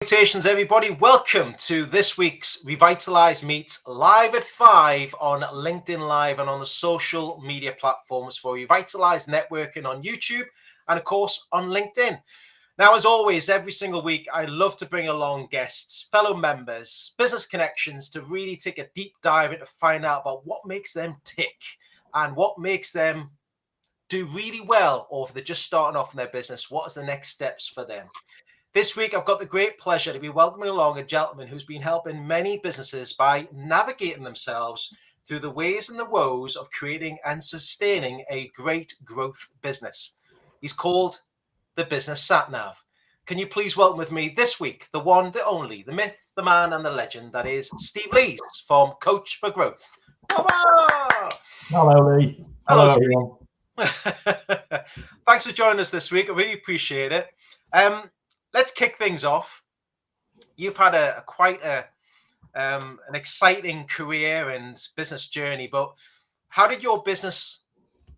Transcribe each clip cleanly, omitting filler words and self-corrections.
Salutations, everybody. Welcome to this week's Revitalise Meets live at 5 on LinkedIn Live and on the social media platforms for Revitalise Networking on YouTube and, of course, on LinkedIn. Now, as always, every single week, I love to bring along guests, fellow members, business connections to really take a deep dive into find out about what makes them tick and what makes them do really well, or if they're just starting off in their business, what is the next steps for them? This week, I've got the great pleasure to be welcoming along a gentleman who's been helping many businesses by navigating themselves through the ways and the woes of creating and sustaining a great growth business. He's called the Business Sat Nav. Can you please welcome with me this week, the one, the only, the myth, the man, and the legend that is Steve Lees from Coach for Growth. Come on! Hello, Lee. Hello, everyone. Thanks for joining us this week. I really appreciate it. Let's kick things off. You've had an exciting career and business journey, but how did your business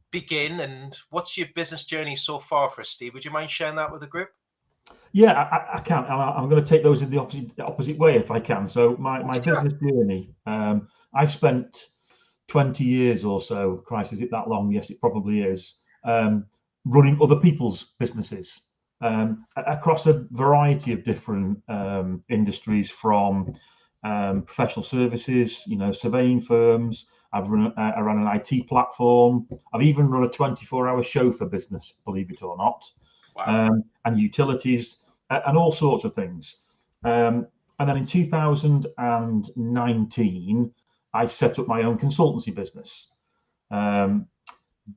begin, and what's your business journey so far for us, Steve? Would you mind sharing that with the group? Yeah, I can. I'm going to take those in the opposite way if I can. So my business journey, I've spent 20 years or so. Christ, is it that long? Yes, it probably is. Running other people's businesses. Across a variety of different industries, from professional services, surveying firms. I ran an IT platform. I've even run a 24-hour chauffeur business, believe it or not. Wow. And utilities and all sorts of things. And then in 2019, I set up my own consultancy business.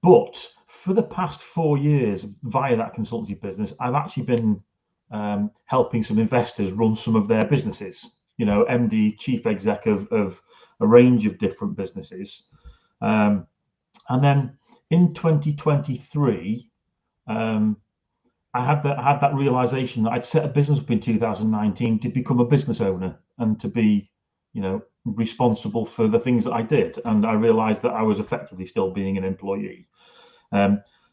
But for the past 4 years, via that consultancy business, I've actually been helping some investors run some of their businesses, MD, chief exec of a range of different businesses. And then in 2023, I had that realization that I'd set a business up in 2019 to become a business owner and to be, responsible for the things that I did. And I realized that I was effectively still being an employee.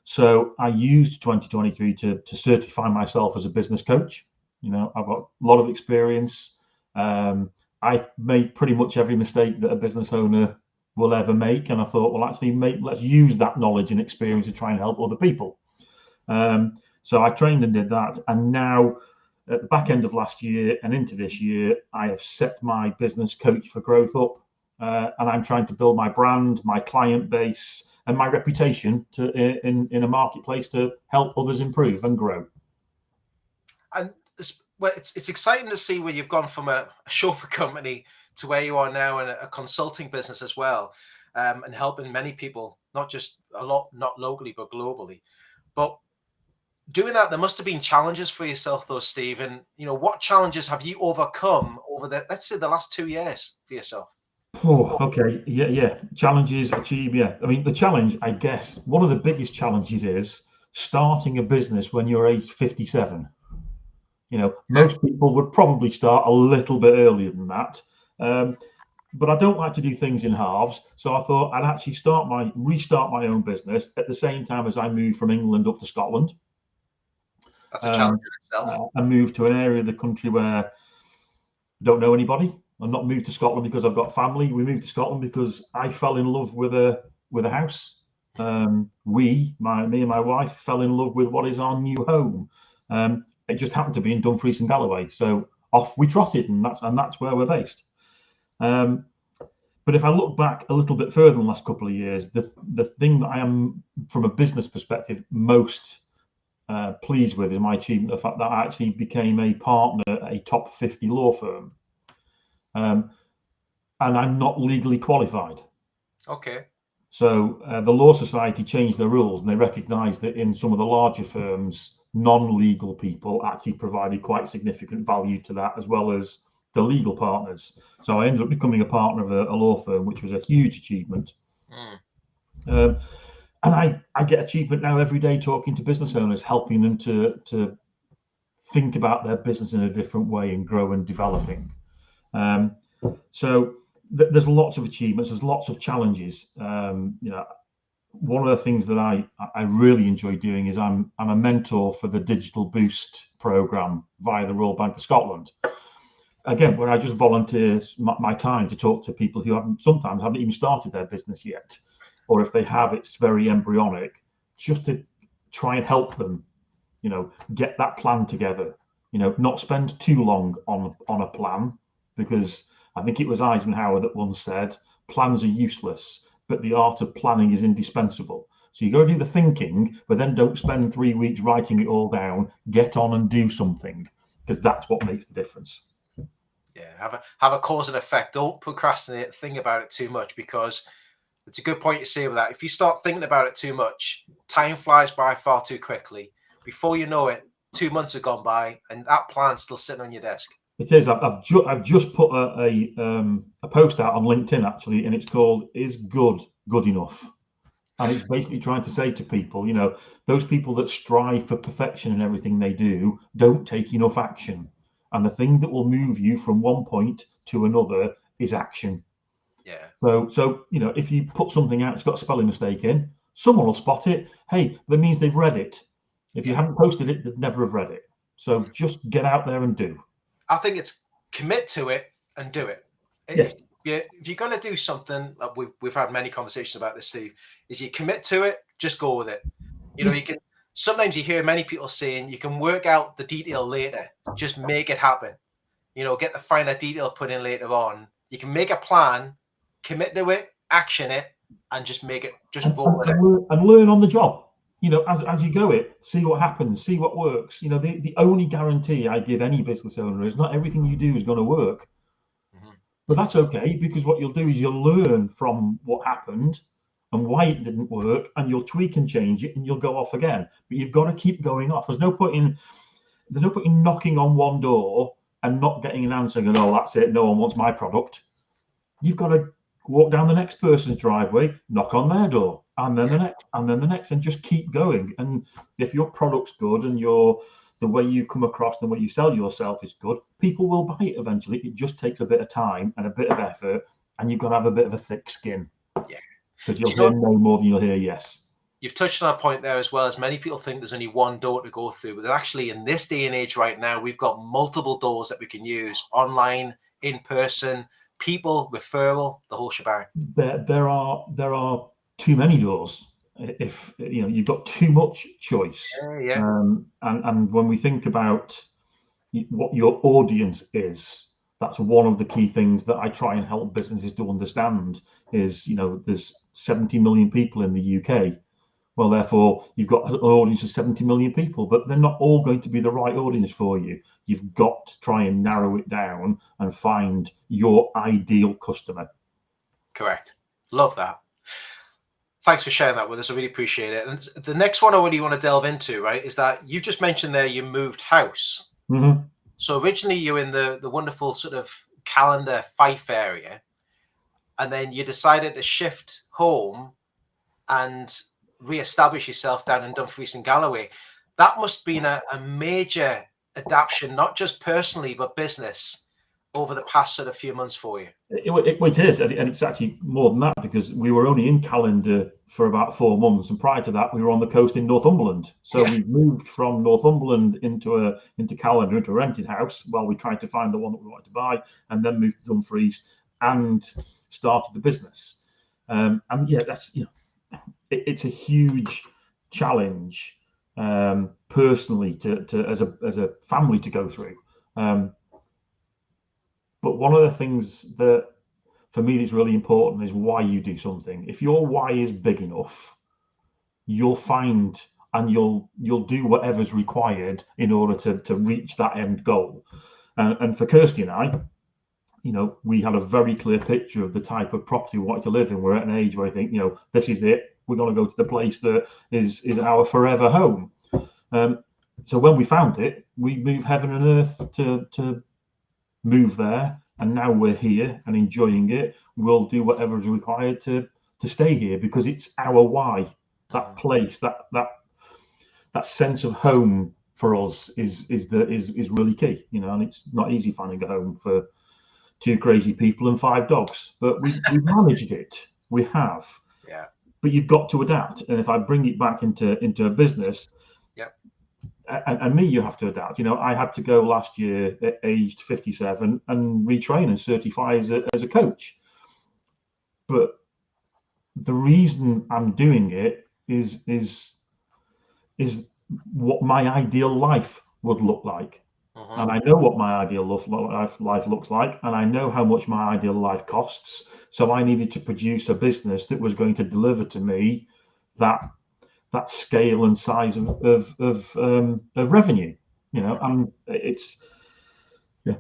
So I used 2023 to certify myself as a business coach. I've got a lot of experience. I made pretty much every mistake that a business owner will ever make. And I thought, well, actually, let's use that knowledge and experience to try and help other people. So I trained and did that. And now at the back end of last year and into this year, I have set my business Coach for Growth up. And I'm trying to build my brand, my client base, and my reputation in a marketplace to help others improve and grow. And it's exciting to see where you've gone from a chauffeur company to where you are now in a consulting business as well, and helping many people, not locally, but globally. But doing that, there must have been challenges for yourself, though, Steve. And what challenges have you overcome over let's say, the last 2 years for yourself? Oh, okay. Yeah. Challenges, achieve. Yeah. I mean, the challenge, I guess, one of the biggest challenges is starting a business when you're age 57. Most people would probably start a little bit earlier than that. But I don't like to do things in halves. So I thought I'd actually restart my own business at the same time as I moved from England up to Scotland. That's a challenge in itself. I moved to an area of the country where I don't know anybody. I'm not moved to Scotland because I've got family. We moved to Scotland because I fell in love with a house. Me and my wife fell in love with what is our new home. It just happened to be in Dumfries and Galloway, so off we trotted, and that's where we're based. But if I look back a little bit further in the last couple of years, the thing that I am, from a business perspective, most pleased with is my achievement, the fact that I actually became a partner at a top 50 law firm. And I'm not legally qualified. Okay. So the Law Society changed their rules, and they recognised that in some of the larger firms, non-legal people actually provided quite significant value to that, as well as the legal partners. So I ended up becoming a partner of a law firm, which was a huge achievement. And I get achievement now every day talking to business owners, helping them to think about their business in a different way and grow and developing. So there's lots of achievements, there's lots of challenges. one of the things that I really enjoy doing is I'm a mentor for the Digital Boost program via the Royal Bank of Scotland. Again, where I just volunteer my time to talk to people who sometimes haven't even started their business yet, or if they have, it's very embryonic, just to try and help them, get that plan together. Not spend too long on a plan, because I think it was Eisenhower that once said, plans are useless, but the art of planning is indispensable. So you got to do the thinking, but then don't spend 3 weeks writing it all down. Get on and do something, because that's what makes the difference. Yeah, have a cause and effect. Don't procrastinate. Think about it too much, because it's a good point you say with that. If you start thinking about it too much, time flies by far too quickly. Before you know it, 2 months have gone by, and that plan's still sitting on your desk. It is. I've just put a post out on LinkedIn actually, and it's called "Is Good Enough?" And it's basically trying to say to people, those people that strive for perfection in everything they do don't take enough action. And the thing that will move you from one point to another is action. Yeah. So if you put something out, it's got a spelling mistake in, someone will spot it. Hey, that means they've read it. If you haven't posted it, they'd never have read it. So just get out there and do. I think it's commit to it and do it. Yes. If you're going to do something, we've had many conversations about this, Steve, is you commit to it, just go with it. You can, sometimes you hear many people saying you can work out the detail later, just make it happen. Get the finer detail put in later on. You can make a plan, commit to it, action it, and just make it, just roll with it. And learn on the job. As you go it, see what happens, see what works. The only guarantee I give any business owner is not everything you do is going to work. But that's okay, because what you'll do is you'll learn from what happened and why it didn't work, and you'll tweak and change it, and you'll go off again. But you've got to keep going off. There's no point in knocking on one door and not getting an answer and going, oh, that's it, no one wants my product. You've got to walk down the next person's driveway, knock on their door, and then the next, and then the next, and just keep going. And if your product's good and the way you come across, the way you sell yourself is good, people will buy it eventually. It just takes a bit of time and a bit of effort, and you've got to have a bit of a thick skin. Yeah. Because you'll hear no more than you'll hear yes. You've touched on a point there as well, as many people think there's only one door to go through, but actually in this day and age right now, we've got multiple doors that we can use: online, in person, people, referral, the whole shebang. There are too many doors. If you've got too much choice. And when we think about what your audience is, that's one of the key things that I try and help businesses to understand is, there's 70 million people in the UK. Well, therefore, you've got an audience of 70 million people, but they're not all going to be the right audience for you. You've got to try and narrow it down and find your ideal customer. Correct. Love that. Thanks for sharing that with us. I really appreciate it. And the next one I really want to delve into, right, is that you just mentioned there you moved house. Mm-hmm. So originally you were in the wonderful sort of Calendar Fife area, and then you decided to shift home and re-establish yourself down in Dumfries and Galloway. That must have been a major adaptation, not just personally, but business, over the past sort of few months for you. It is, and it's actually more than that, because we were only in Calendar for about 4 months, and prior to that we were on the coast in Northumberland. So we moved from Northumberland into Calendar, into a rented house, while we tried to find the one that we wanted to buy, and then moved to Dumfries and started the business. And yeah, that's it's a huge challenge personally to as a family to go through. But one of the things that for me is really important is why you do something. If your why is big enough, you'll find and you'll do whatever's required in order to reach that end goal. And for Kirsty and I, we had a very clear picture of the type of property we wanted to live in. We're at an age where I think, this is it. We're going to go to the place that is our forever home. So when we found it, we moved heaven and earth to move there, and now we're here and enjoying it. We'll do whatever is required to stay here, because it's our why. That place, that sense of home for us is really key. And it's not easy finding a home for 2 crazy people and 5 dogs, but we've managed it. We have. Yeah. but you've got to adapt. And if I bring it back into a business, Yeah. and me, you have to adapt. I had to go last year at aged 57 and retrain and certify as a coach. But the reason I'm doing it is what my ideal life would look like. Mm-hmm. And I know what my ideal life looks like, and I know how much my ideal life costs. So I needed to produce a business that was going to deliver to me that scale and size of revenue. And it's, yeah.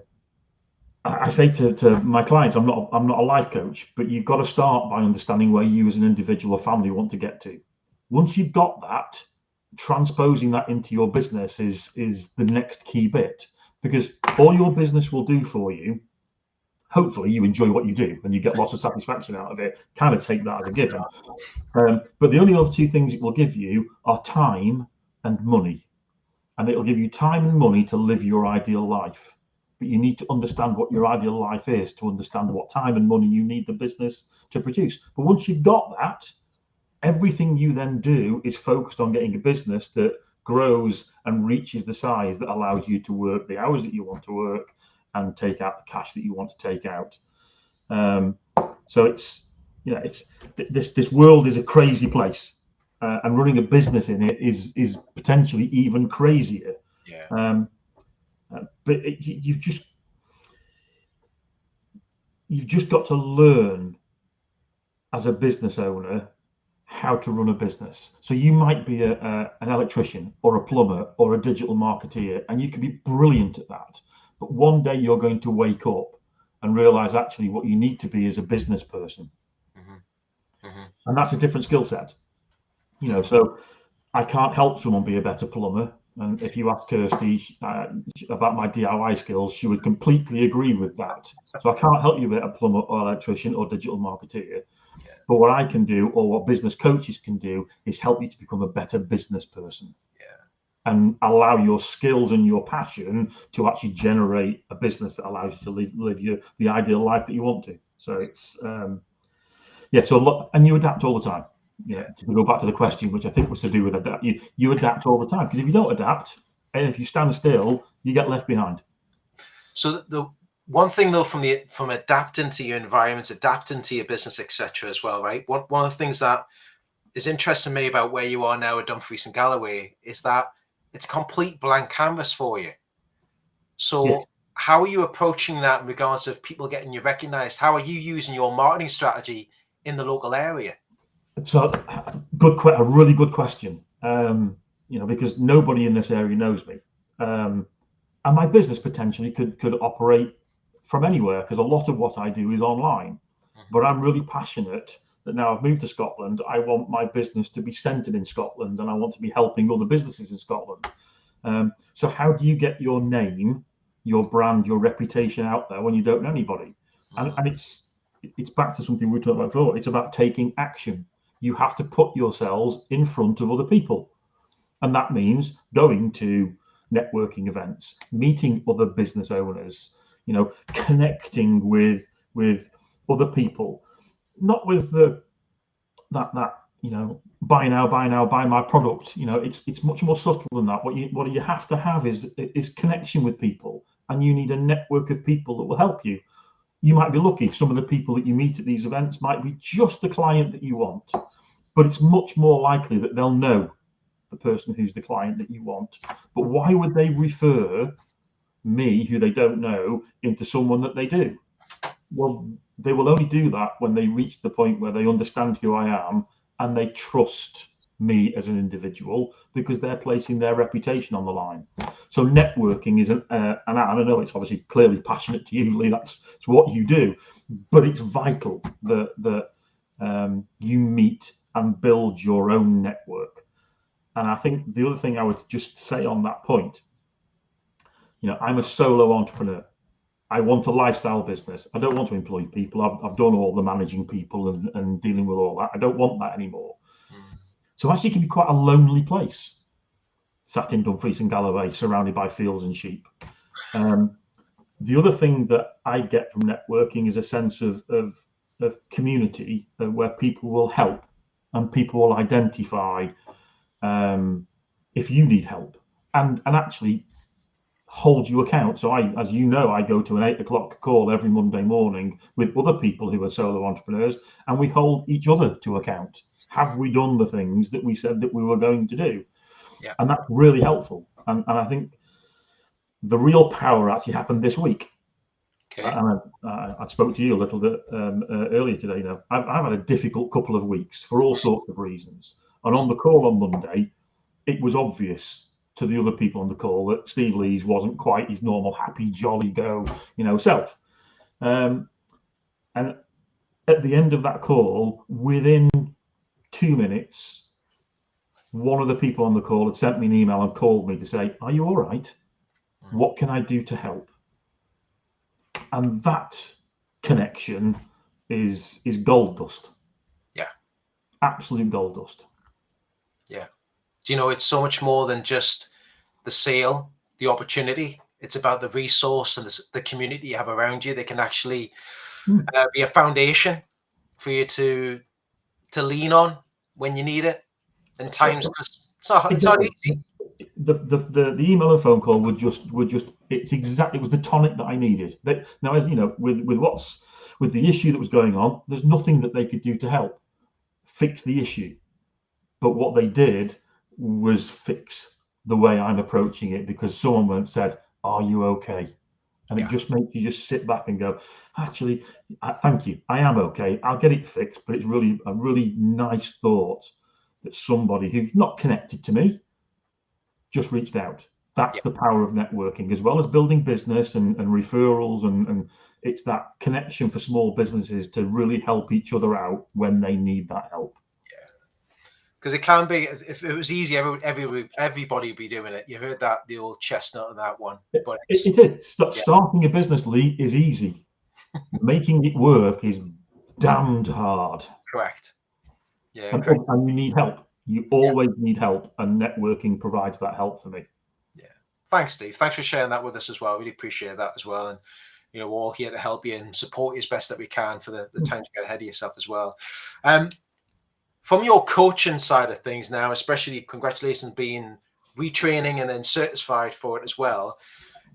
I say to my clients, I'm not a life coach, but you've got to start by understanding where you as an individual or family want to get to. Once you've got that, transposing that into your business is the next key bit, because all your business will do for you, hopefully you enjoy what you do and you get lots of satisfaction out of it, kind of take that as a given. But the only other two things it will give you are time and money. And it'll give you time and money to live your ideal life. But you need to understand what your ideal life is to understand what time and money you need the business to produce. But once you've got that, everything you then do is focused on getting a business that grows and reaches the size that allows you to work the hours that you want to work and take out the cash that you want to take out. So it's this world is a crazy place, and running a business in it is potentially even crazier. Yeah. But you've just got to learn as a business owner how to run a business. So you might be an electrician or a plumber or a digital marketeer, and you can be brilliant at that. But one day you're going to wake up and realize actually what you need to be is a business person. Mm-hmm. Mm-hmm. And that's a different skill set. So I can't help someone be a better plumber. And if you ask Kirsty about my DIY skills, she would completely agree with that. So I can't help you be a plumber or electrician or digital marketeer. Yeah. But what I can do, or what business coaches can do, is help you to become a better business person. Yeah. And allow your skills and your passion to actually generate a business that allows you to live the ideal life that you want to. So it's and you adapt all the time. To go back to the question, which I think was to do with adapt, you adapt all the time, because if you don't adapt, and if you stand still, you get left behind. So the one thing though, from adapting to your environment, adapting to your business, etc., as well, right? One of the things that is interesting to me about where you are now at Dumfries and Galloway is that it's complete blank canvas for you. So Yes. how are you approaching that in regards of people getting you recognized? How are you using your marketing strategy in the local area? So, a really good question. Because nobody in this area knows me, and my business potentially could operate from anywhere, because a lot of what I do is online. Mm-hmm. But I'm really passionate that now I've moved to Scotland, I want my business to be centred in Scotland, and I want to be helping other businesses in Scotland. So how do you get your name, your brand, your reputation out there when you don't know anybody? Mm-hmm. And it's back to something we talked about before. It's about taking action. You have to put yourselves in front of other people, and that means going to networking events, meeting other business owners, connecting with other people, not with that buy now, buy my product. It's much more subtle than that. What you have to have is connection with people, and you need a network of people that will help you. You might be lucky. Some of the people that you meet at these events might be just the client that you want, but it's much more likely that they'll know the person who's the client that you want. But why would they refer me, who they don't know, into someone that they do? Well, they will only do that when they reach the point where they understand who I am and they trust me as an individual, because they're placing their reputation on the line. So networking is and I know it's obviously clearly passionate to you, Lee. That's what you do, but it's vital that you meet and build your own network. And I think the other thing I would just say on that point, I'm a solo entrepreneur. I want a lifestyle business. I don't want to employ people. I've done all the managing people and dealing with all that. I don't want that anymore. So actually, it can be quite a lonely place, sat in Dumfries and Galloway, surrounded by fields and sheep. The other thing that I get from networking is a sense of community, where people will help. and people will identify if you need help, and actually hold you account. So as you know, I go to an 8 o'clock call every Monday morning with other people who are solo entrepreneurs, and we hold each other to account. Have we done the things that we said that we were going to do? Yeah. And that's really helpful. And I think the real power actually happened this week. Okay. And I spoke to you a little bit earlier today. You know, I've had a difficult couple of weeks for all sorts of reasons. And on the call on Monday, it was obvious to the other people on the call that Steve Lees wasn't quite his normal happy, jolly go, self. And at the end of that call, within 2 minutes, one of the people on the call had sent me an email and called me to say, "Are you all right? What can I do to help?" And that connection is gold dust. Yeah. Absolute gold dust. Yeah. Do you know, it's so much more than just the sale, the opportunity. It's about the resource and the community you have around you that can actually be a foundation for you to lean on when you need it in times, because it's not easy. The email and phone call would just it was the tonic that I needed. Now, as you know, with the issue that was going on, there's nothing that they could do to help fix the issue. But what they did was fix the way I'm approaching it, because someone said, "Are you okay?" And it just makes you just sit back and go, "Actually, thank you. I am okay. I'll get it fixed." But it's really a really nice thought that somebody who's not connected to me just reached out. That's the power of networking, as well as building business and referrals, and it's that connection for small businesses to really help each other out when they need that help. Because it can be, if it was easy, everybody would be doing it. You heard that, the old chestnut on that one. But it is. Starting a business, Lee, is easy. Making it work is damned hard. Correct. Yeah. And you need help. You always need help, and networking provides that help for me. Yeah. Thanks, Steve. Thanks for sharing that with us as well. Really appreciate that as well. And we're all here to help you and support you as best that we can for the time to get ahead of yourself as well. From your coaching side of things now, especially, congratulations being retraining and then certified for it as well.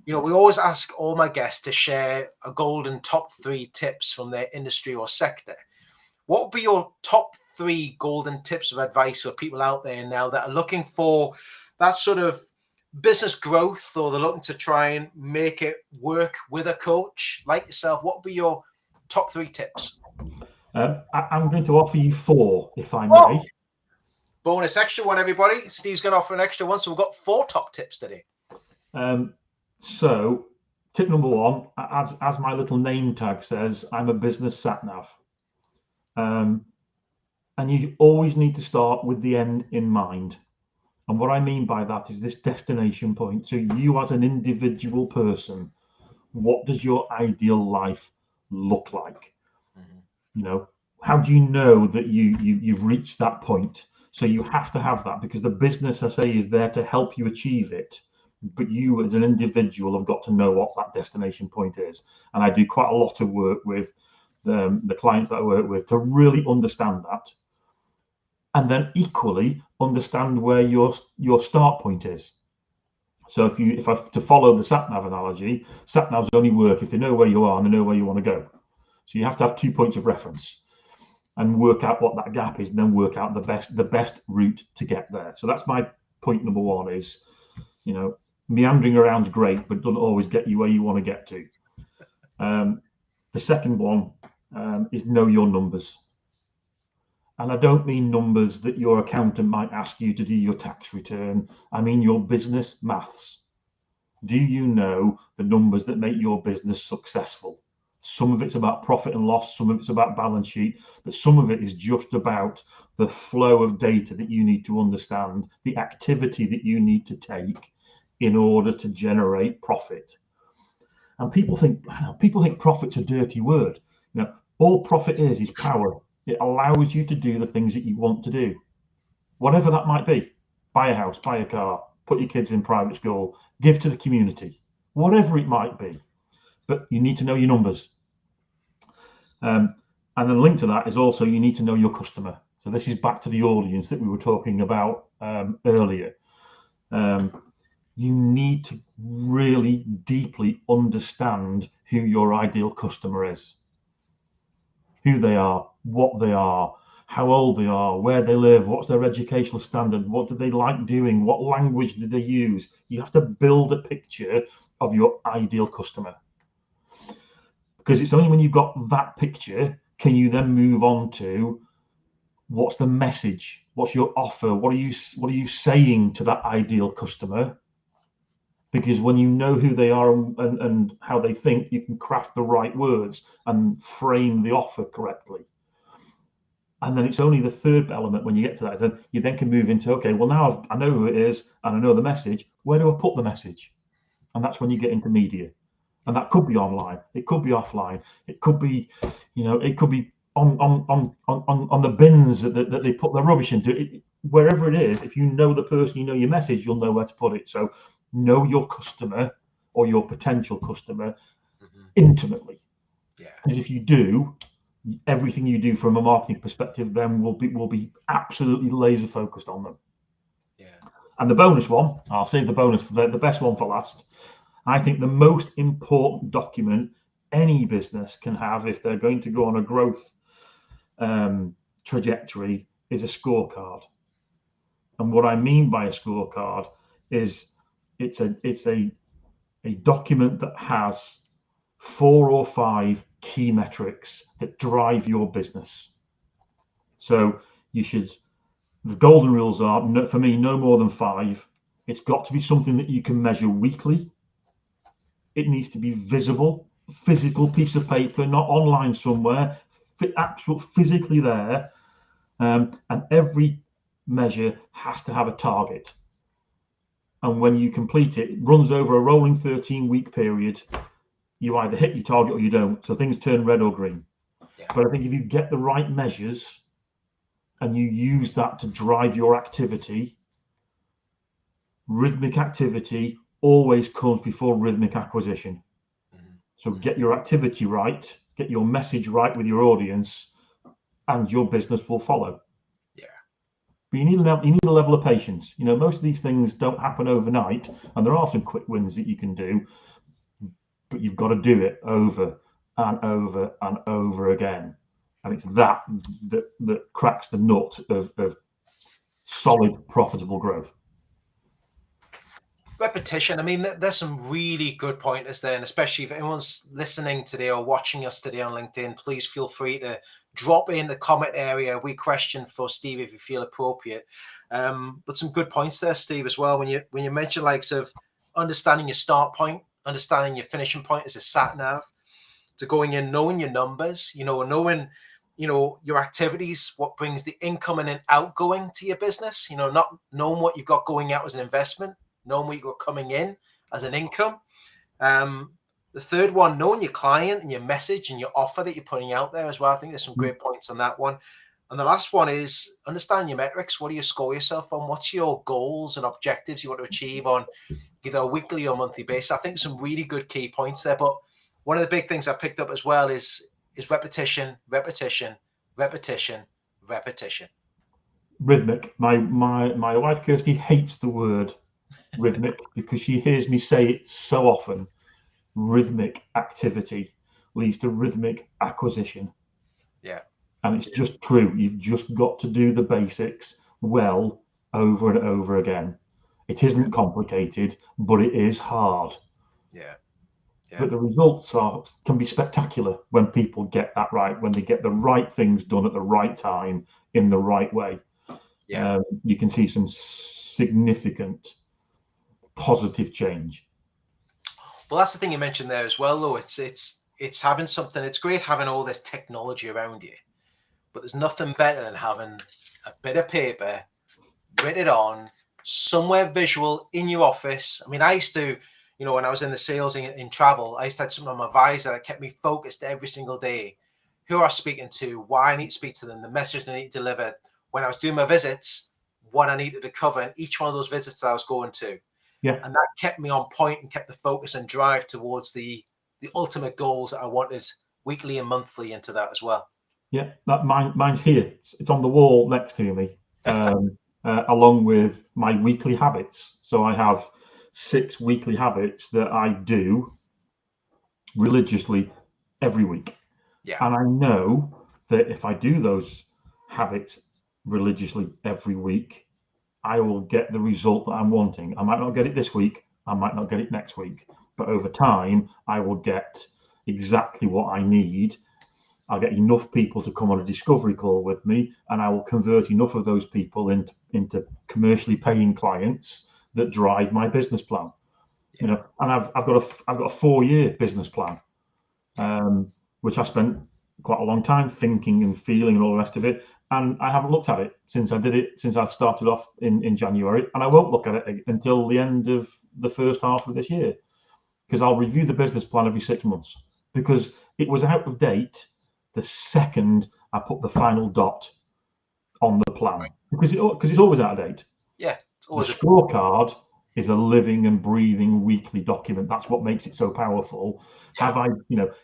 We always ask all my guests to share a golden top 3 tips from their industry or sector. What would be your top 3 golden tips of advice for people out there now that are looking for that sort of business growth, or they're looking to try and make it work with a coach like yourself? What would be your top 3 tips? I'm going to offer you 4, if I may. Bonus extra one, everybody. Steve's going to offer an extra one, so we've got 4 top tips today. So, tip number 1, as my little name tag says, I'm a business sat nav. And you always need to start with the end in mind. And what I mean by that is this destination point. So you as an individual person, what does your ideal life look like? How do you know that you've reached that point? So you have to have that, because the business, I say, is there to help you achieve it. But you as an individual have got to know what that destination point is. And I do quite a lot of work with the clients that I work with to really understand that. And then equally understand where your start point is. So if I to follow the sat nav analogy, sat navs only work if they know where you are and they know where you want to go. So you have to have 2 points of reference and work out what that gap is, and then work out the best route to get there. So that's my point number 1 is, meandering around is great, but doesn't always get you where you want to get to. The second one is know your numbers. And I don't mean numbers that your accountant might ask you to do your tax return. I mean your business maths. Do you know the numbers that make your business successful? Some of it's about profit and loss, some of it's about balance sheet, but some of it is just about the flow of data that you need to understand, the activity that you need to take in order to generate profit. And people think profit's a dirty word. All profit is power. It allows you to do the things that you want to do, whatever that might be. Buy a house, buy a car, put your kids in private school, give to the community, whatever it might be. But you need to know your numbers. And then linked to that is also you need to know your customer. So this is back to the audience that we were talking about earlier. You need to really deeply understand who your ideal customer is, who they are, what they are, how old they are, where they live, what's their educational standard, what do they like doing, what language do they use. You have to build a picture of your ideal customer, because it's only when you've got that picture can you then move on to what's the message, what's your offer, what are you saying to that ideal customer. Because when you know who they are and how they think, you can craft the right words and frame the offer correctly. And then it's only the third element when you get to that, then you then can move into, okay, well, now I know who it is and I know the message. Where do I put the message? And that's when you get into media. And that could be online, it could be offline, it could be, it could be on the bins that they put their rubbish into. Wherever it is, if you know the person, you know your message, you'll know where to put it. So know your customer or your potential customer intimately. Yeah. Because if you do, everything you do from a marketing perspective then will be absolutely laser focused on them. Yeah. And the bonus one, I'll save the bonus for the best one for last. I think the most important document any business can have if they're going to go on a growth trajectory is a scorecard. And what I mean by a scorecard is it's a document that has 4 or 5 key metrics that drive your business. So the golden rules are, for me, no more than 5. It's got to be something that you can measure weekly. It needs to be visible, physical piece of paper, not online somewhere, actual physically there. And every measure has to have a target. And when you complete it, it runs over a rolling 13-week period. You either hit your target or you don't. So things turn red or green. Yeah. But I think if you get the right measures and you use that to drive your activity, rhythmic activity always comes before rhythmic acquisition. So get your activity right, get your message right with your audience, and your business will follow. Yeah. But you need a level of patience. Most of these things don't happen overnight, and there are some quick wins that you can do, but you've got to do it over and over and over again. And it's that cracks the nut of solid, profitable growth. Repetition. I mean, there's some really good pointers there, and especially if anyone's listening today or watching us today on LinkedIn, please feel free to drop in the comment area. We question for Steve if you feel appropriate. But some good points there, Steve, as well. When you mention likes of understanding your start point, understanding your finishing point as a sat nav, to going in, knowing your numbers, knowing your activities, what brings the incoming and outgoing to your business, not knowing what you've got going out as an investment, knowing what you've got coming in as an income. The third one, knowing your client and your message and your offer that you're putting out there as well. I think there's some great points on that one. And the last one is understanding your metrics. What do you score yourself on? What's your goals and objectives you want to achieve on either a weekly or monthly basis? I think some really good key points there. But one of the big things I picked up as well is repetition, repetition, repetition, repetition. Rhythmic. My wife Kirsty hates the word rhythmic because she hears me say it so often. Rhythmic activity leads to rhythmic acquisition. Yeah. And it's just true. You've just got to do the basics well over and over again. It isn't complicated, but it is hard. Yeah. Yeah. But the results can be spectacular when people get that right, when they get the right things done at the right time in the right way. Yeah. You can see some significant positive change. Well, that's the thing you mentioned there as well, though. It's having something. It's great having all this technology around you, but there's nothing better than having a bit of paper, written on, somewhere visual in your office. I mean, I used to, when I was in the sales in travel, I used to have something on my visor that kept me focused every single day. Who I was speaking to, why I need to speak to them, the message I need to deliver. When I was doing my visits, what I needed to cover in each one of those visits that I was going to. Yeah. And that kept me on point and kept the focus and drive towards the ultimate goals that I wanted weekly and monthly into that as well. Yeah, mine's here. It's on the wall next to me, along with my weekly habits. So I have 6 weekly habits that I do religiously every week. Yeah, And I know that if I do those habits religiously every week, I will get the result that I'm wanting. I might not get it this week, I might not get it next week, but over time, I will get exactly what I need. I'll get enough people to come on a discovery call with me, and I will convert enough of those people into commercially paying clients that drive my business plan. You yeah, know, and I've got a 4-year business plan, which I spent quite a long time thinking and feeling and all the rest of it. And I haven't looked at it since I did it, since I started off in January. And I won't look at it until the end of the first half of this year, because I'll review the business plan every 6 months, because it was out of date the second I put the final dot on the plan, right. because it's always out of date. Yeah, it's The always a scorecard is a living and breathing weekly document. That's what makes it so powerful. yeah, Have I,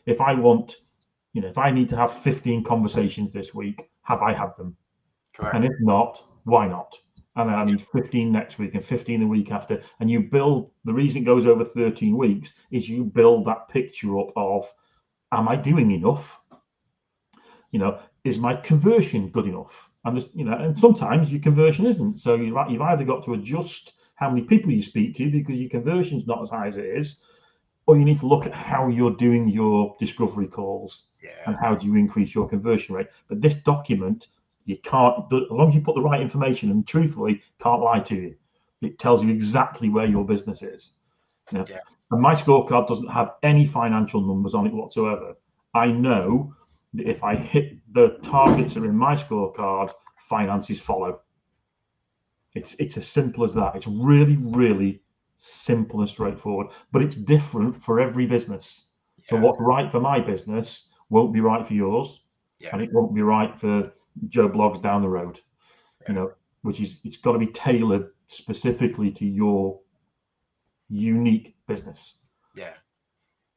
if I want, if I need to have 15 conversations this week, have I had them? And correct. if not, why not? And then I need 15 next week and 15 the week after. And you build, the reason it goes over 13 weeks is you build that picture up of, am I doing enough? Is my conversion good enough? And sometimes your conversion isn't. So you've either got to adjust how many people you speak to because your conversion's not as high as it is, or you need to look at how you're doing your discovery calls Yeah, and how do you increase your conversion rate. But this document, you can't, as long as you put the right information, and truthfully, can't lie to you. It tells you exactly where your business is. Yeah. yeah, And my scorecard doesn't have any financial numbers on it whatsoever. I know that if I hit the targets that are in my scorecard, finances follow. It's as simple as that. It's really, really simple and straightforward, but it's different for every business. So yeah, what's right for my business won't be right for yours, yeah, and it won't be right for Joe Blogs down the road. You yeah, know, which is it's got to be tailored specifically to your unique business. yeah.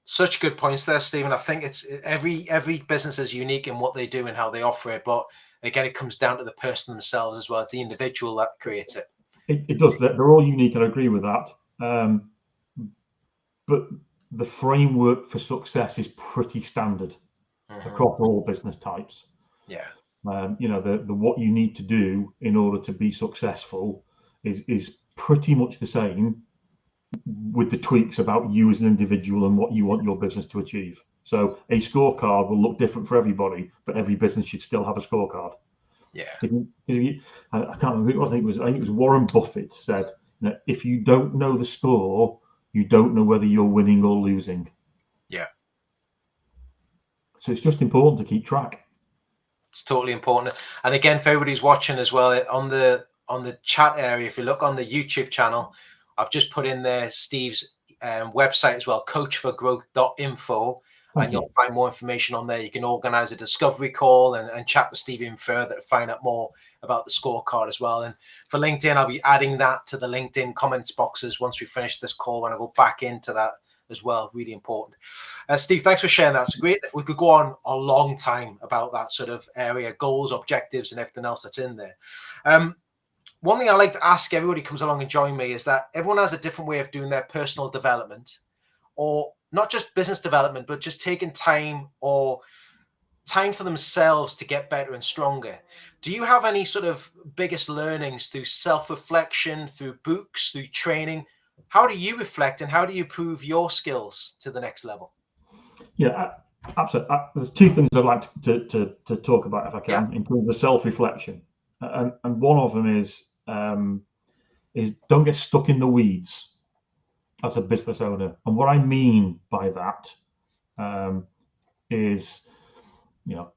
Such good points there, Stephen. I think it's every business is unique in what they do and how they offer it, but again, it comes down to the person themselves as well as the individual that creates it. It does. They're all unique, and I agree with that. Um, but the framework for success is pretty standard Hmm. across all business types. Yeah, The what you need to do in order to be successful is pretty much the same, with the tweaks about you as an individual and what you want your business to achieve. So a scorecard will look different for everybody, but every business should still have a scorecard. yeah, I can't remember who it was. I think it was Warren Buffett said, if you don't know the score, you don't know whether you're winning or losing. yeah. So it's just important to keep track. It's totally important. And again, for everybody who's watching as well, on the chat area, if you look on the YouTube channel, I've just put in there Steve's website as well, coachforgrowth.info, and Thank you. you'll find more information on there. You can organize a discovery call and chat with Steve even further to find out more about the scorecard as well. And for LinkedIn, I'll be adding that to the LinkedIn comments boxes once we finish this call, when I go back into that as well. Really important. Steve, thanks for sharing that. It's great. We could go on a long time about that sort of area, goals, objectives, and everything else that's in there. One thing I like to ask everybody who comes along and join me is that everyone has a different way of doing their personal development, or not just business development, but just taking time or time for themselves to get better and stronger. Do you have any sort of biggest learnings through self-reflection, through books, through training? How do you reflect and how do you improve your skills to the next level? Yeah, absolutely. There's 2 things I'd like to talk about, if I Yeah. can, in terms of self-reflection, and one of them is don't get stuck in the weeds as a business owner. And what I mean by that is, you know,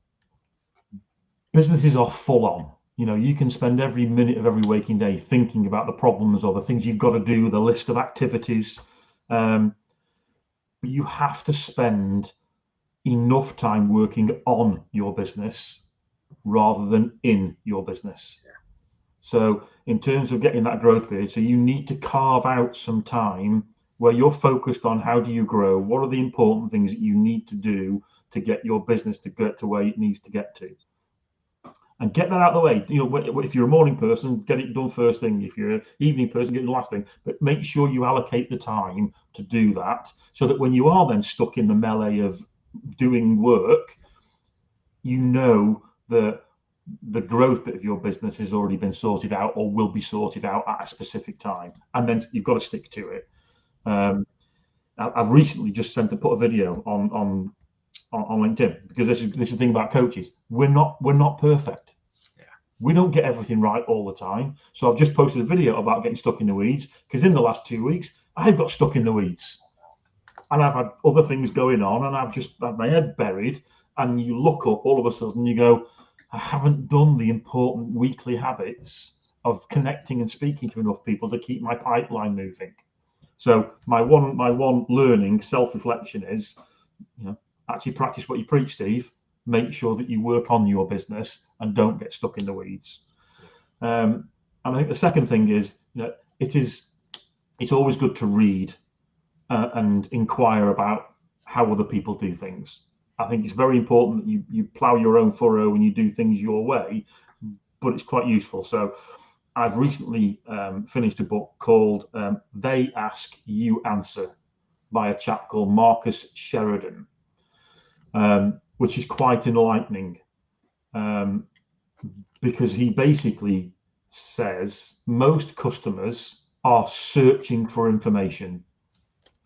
businesses are full on. You can spend every minute of every waking day thinking about the problems or the things you've got to do, the list of activities. But you have to spend enough time working on your business rather than in your business. So in terms of getting that growth period, so you need to carve out some time where you're focused on how do you grow, what are the important things that you need to do to get your business to get to where it needs to get to, and get that out of the way. You know, if you're a morning person, get it done first thing. If you're an evening person, get it done last thing. But make sure you allocate the time to do that, so that when you are then stuck in the melee of doing work, you know that the growth bit of your business has already been sorted out or will be sorted out at a specific time, and then you've got to stick to it. I've recently just put a video on LinkedIn, because this is the thing about coaches. We're not perfect. Yeah. We don't get everything right all the time. So I've just posted a video about getting stuck in the weeds, because in the last 2 weeks I've got stuck in the weeds, and I've had other things going on, and I've just had my head buried. And you look up all of a sudden, you go, I haven't done the important weekly habits of connecting and speaking to enough people to keep my pipeline moving. So my one learning, self-reflection is, you know, actually practice what you preach, Steve. Make sure that you work on your business and don't get stuck in the weeds. And I think the second thing is, you know, it's always good to read and inquire about how other people do things. I think it's very important that you plow your own furrow and you do things your way, but it's quite useful. So I've recently finished a book called They Ask, You Answer, by a chap called Marcus Sheridan, which is quite enlightening, because he basically says most customers are searching for information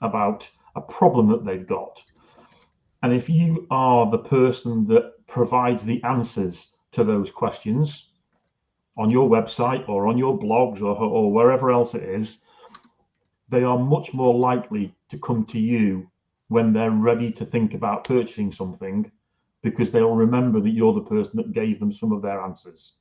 about a problem that they've got. And if you are the person that provides the answers to those questions on your website or on your blogs or wherever else it is, they are much more likely to come to you when they're ready to think about purchasing something, because they'll remember that you're the person that gave them some of their answers.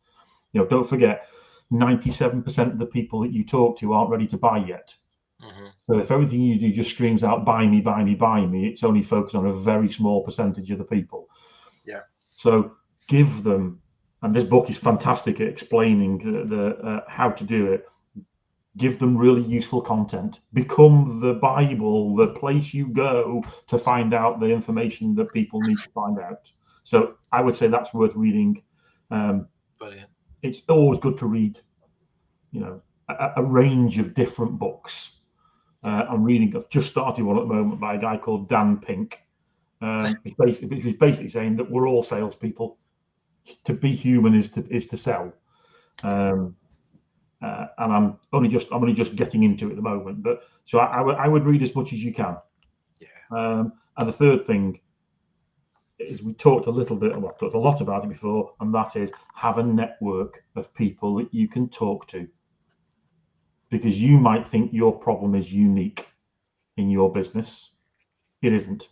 You know, don't forget, 97% of the people that you talk to aren't ready to buy yet. Mm-hmm. So if everything you do just screams out, buy me, buy me, buy me, it's only focused on a very small percentage of the people. Yeah. So give them, and this book is fantastic at explaining the how to do it. Give them really useful content. Become the Bible, the place you go to find out the information that people need to find out. So I would say that's worth reading. Brilliant. It's always good to read, you know, a range of different books. I'm reading. I've just started one at the moment by a guy called Dan Pink. He's basically saying that we're all salespeople. To be human is to sell. And I'm only just getting into it at the moment. But so I would read as much as you can. Yeah. And the third thing is, we talked a lot about it before, and that is have a network of people that you can talk to. Because you might think your problem is unique in your business. It isn't.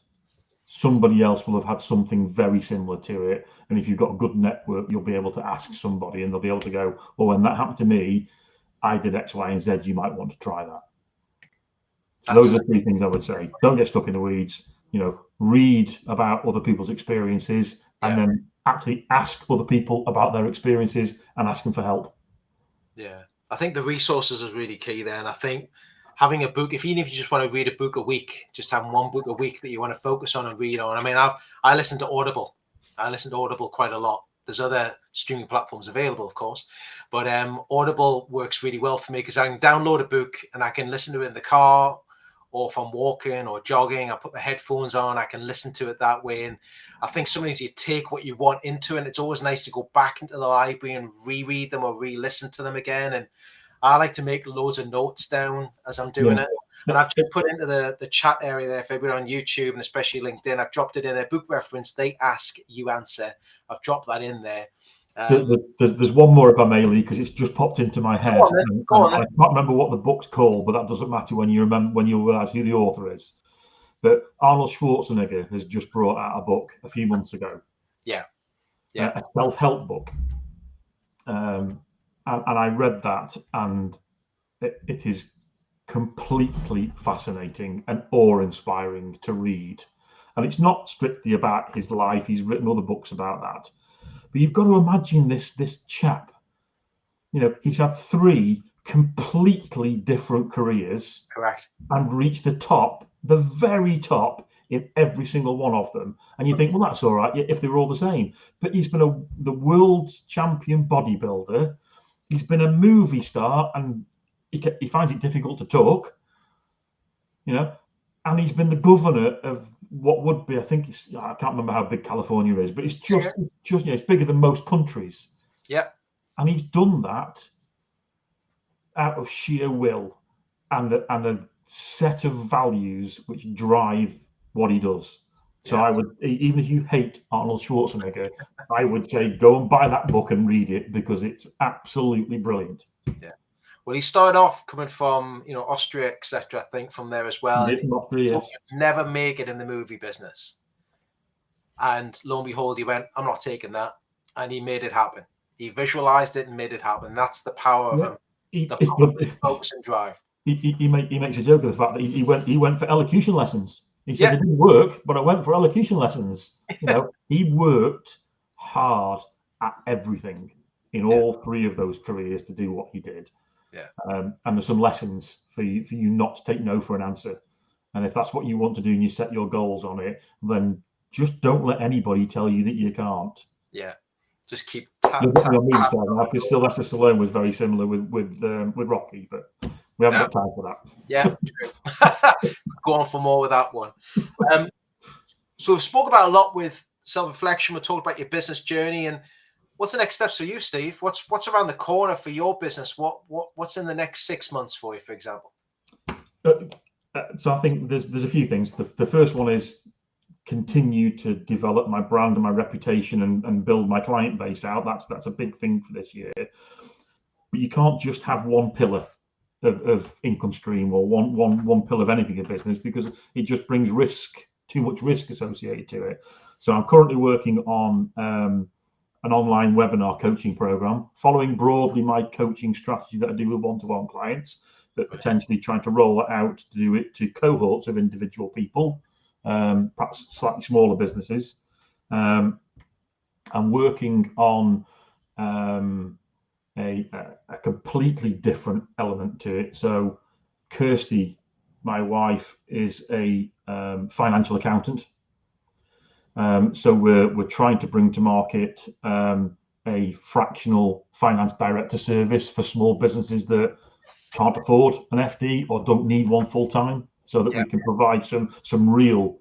Somebody else will have had something very similar to it. And if you've got a good network, you'll be able to ask somebody and they'll be able to go, well, when that happened to me, I did X, Y, and Z. You might want to try that. Those are the three things I would say. Don't get stuck in the weeds. You know, read about other people's experiences, and then actually ask other people about their experiences and ask them for help. Yeah. I think the resources is really key there. And I think having a book, even if you just want to read a book a week, just having one book a week that you want to focus on and read on. I mean, I listen to Audible. I listen to Audible quite a lot. There's other streaming platforms available, of course, but Audible works really well for me, because I can download a book and I can listen to it in the car, or if I'm walking or jogging, I put my headphones on, I can listen to it that way. And I think sometimes you take what you want into it, and it's always nice to go back into the library and reread them or re-listen to them again. And I like to make loads of notes down as I'm doing it. And I've just put into the chat area there for everyone on YouTube, and especially LinkedIn, I've dropped it in their book reference. They ask, you answer. I've dropped that in there. There's one more, if I may, Lee, because it's just popped into my head. Go on, I can't remember what the book's called, but that doesn't matter when you realise who the author is. But Arnold Schwarzenegger has just brought out a book a few months ago. Yeah. A self-help book. And I read that, and it is completely fascinating and awe-inspiring to read. And it's not strictly about his life. He's written other books about that. But you've got to imagine this chap. You know, he's had 3 completely different careers Correct. and reached the top, the very top, in every single one of them. And you think, well, that's all right if they're all the same. But he's been the world's champion bodybuilder. He's been a movie star, and he finds it difficult to talk, and he's been the governor of what would be, I can't remember how big California is, but it's just it's bigger than most countries. Yeah. And he's done that out of sheer will and a set of values which drive what he does. So I would, even if you hate Arnold Schwarzenegger, I would say go and buy that book and read it, because it's absolutely brilliant. Yeah. Well, he started off coming from, Austria, etc. I think from there as well. And Yes. never make it in the movie business. And lo and behold, he went, I'm not taking that. And he made it happen. He visualized it and made it happen. That's the power of him. The power of focus and drive. He makes a joke of the fact that he went for elocution lessons. He said, it didn't work, but I went for elocution lessons. He worked hard at everything in all three of those careers to do what he did. Yeah. And there's some lessons for you not to take no for an answer. And if that's what you want to do and you set your goals on it, then just don't let anybody tell you that you can't. Yeah. Just keep because Sylvester Stallone was very similar with Rocky, but we haven't got time for that. Yeah, true. Go on for more with that one. So we've spoke about a lot with self-reflection. We talked about your business journey, and what's the next steps for you, Steve? What's around the corner for your business? What's in the next 6 months for you, for example? So I think there's a few things. The first one is continue to develop my brand and my reputation and build my client base out. That's a big thing for this year. But you can't just have one pillar of income stream or one pillar of anything in business, because it just brings too much risk associated to it. So I'm currently working on an online webinar coaching program, following broadly my coaching strategy that I do with one-to-one clients, but potentially trying to roll it out to do it to cohorts of individual people, perhaps slightly smaller businesses. I'm working on a completely different element to it. So Kirsty, my wife, is a financial accountant. So we're trying to bring to market a fractional finance director service for small businesses that can't afford an FD or don't need one full time, so that we can provide some real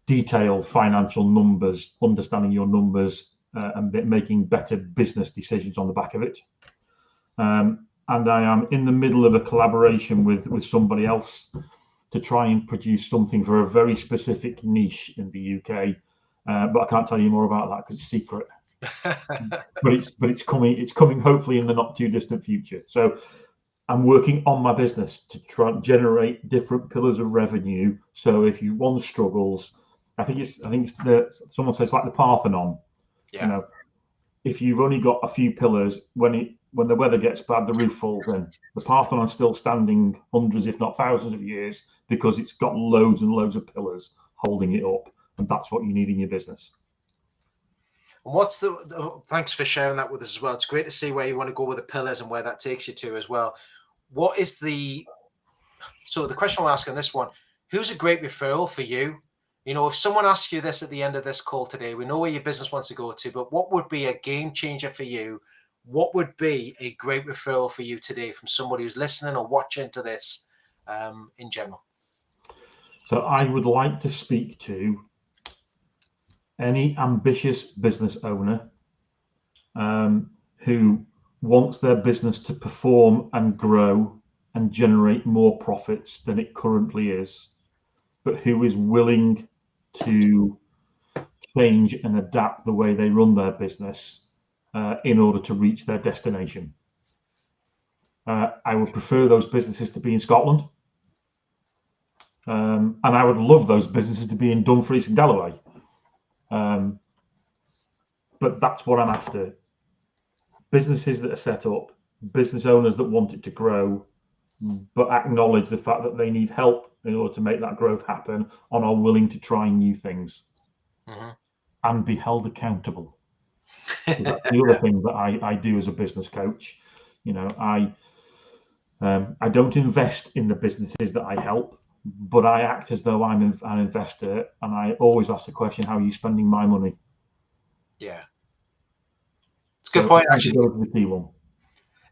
detailed financial numbers, understanding your numbers, and making better business decisions on the back of it. And I am in the middle of a collaboration with somebody else to try and produce something for a very specific niche in the UK. But I can't tell you more about that because it's secret. but it's coming. It's coming hopefully in the not too distant future. So I'm working on my business to try and generate different pillars of revenue. So if one struggles, I think it's someone says like the Parthenon. Yeah. If you've only got a few pillars, when the weather gets bad, the roof falls in. The Parthenon's still standing hundreds, if not thousands of years, because it's got loads and loads of pillars holding it up. And that's what you need in your business. And thanks for sharing that with us as well. It's great to see where you want to go with the pillars and where that takes you to as well. So the question I'll ask on this one, who's a great referral for you? If someone asks you this at the end of this call today, we know where your business wants to go to, but what would be a game changer for you? What would be a great referral for you today from somebody who's listening or watching to this in general? So I would like to speak to any ambitious business owner who wants their business to perform and grow and generate more profits than it currently is, but who is willing to change and adapt the way they run their business in order to reach their destination. I would prefer those businesses to be in Scotland. And I would love those businesses to be in Dumfries and Galloway. But that's what I'm after. Businesses that are set up, business owners that want it to grow, but acknowledge the fact that they need help in order to make that growth happen and are willing to try new things and be held accountable. That's the other thing that I do as a business coach. I don't invest in the businesses that I help, but I act as though I'm an investor, and I always ask the question, how are you spending my money? Yeah. It's a good So point, actually. accountability is the key one.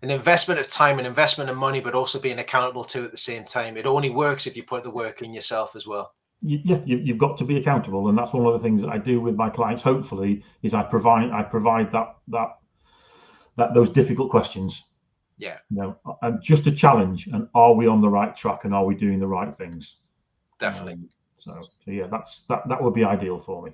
An investment of time, an investment of money, but also being accountable to at the same time. It only works if you put the work in yourself as well. You've got to be accountable, and that's one of the things that I do with my clients. Hopefully, is I provide that those difficult questions. Yeah, And just a challenge. And are we on the right track? And are we doing the right things? definitely. So yeah, that would be ideal for me.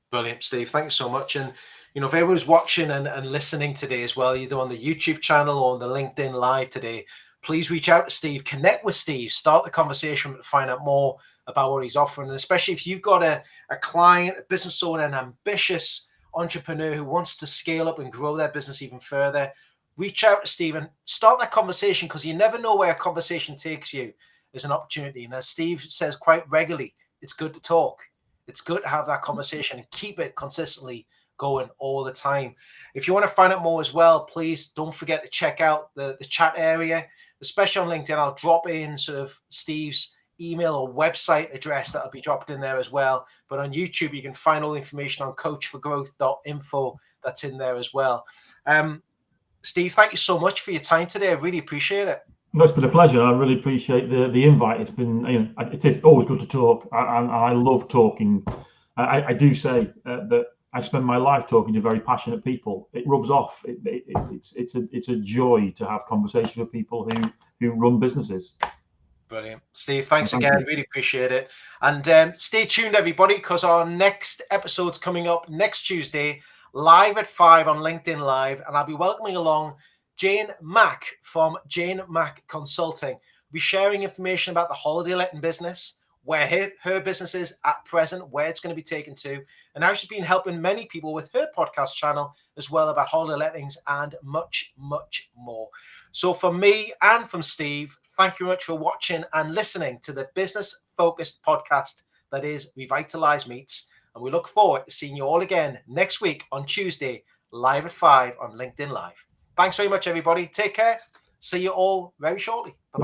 Brilliant, Steve. Thanks so much. And if everyone's watching and listening today as well, either on the YouTube channel or on the LinkedIn Live today, please reach out to Steve, connect with Steve, start the conversation to find out more about what he's offering. And especially if you've got a client, a business owner, an ambitious entrepreneur who wants to scale up and grow their business even further, reach out to Steve and start that conversation, because you never know where a conversation takes you as an opportunity. And as Steve says quite regularly, it's good to talk. It's good to have that conversation and keep it consistently going all the time. If you want to find out more as well, please don't forget to check out the chat area, especially on LinkedIn. I'll drop in sort of Steve's email or website address that'll be dropped in there as well. But on YouTube, you can find all the information on coachforgrowth.info. That's in there as well. Steve, thank you so much for your time today. I really appreciate it. No, it's been a pleasure. I really appreciate the invite. It's been, it is always good to talk, and I love talking. I do say that I spend my life talking to very passionate people. It rubs off. It's a joy to have conversations with people who run businesses. Brilliant. Steve, thanks Thank again. you. Really appreciate it. And stay tuned, everybody, because our next episode's coming up next Tuesday, live at 5 on LinkedIn Live. And I'll be welcoming along Jane Mack from Jane Mack Consulting. We'll be sharing information about the holiday letting business, where her business is at present, where it's going to be taken to, and how she's been helping many people with her podcast channel as well about holiday lettings and much, much more. So from me and from Steve, thank you very much for watching and listening to the business-focused podcast that is Revitalise Meets. And we look forward to seeing you all again next week on Tuesday, live at 5 on LinkedIn Live. Thanks very much, everybody. Take care. See you all very shortly.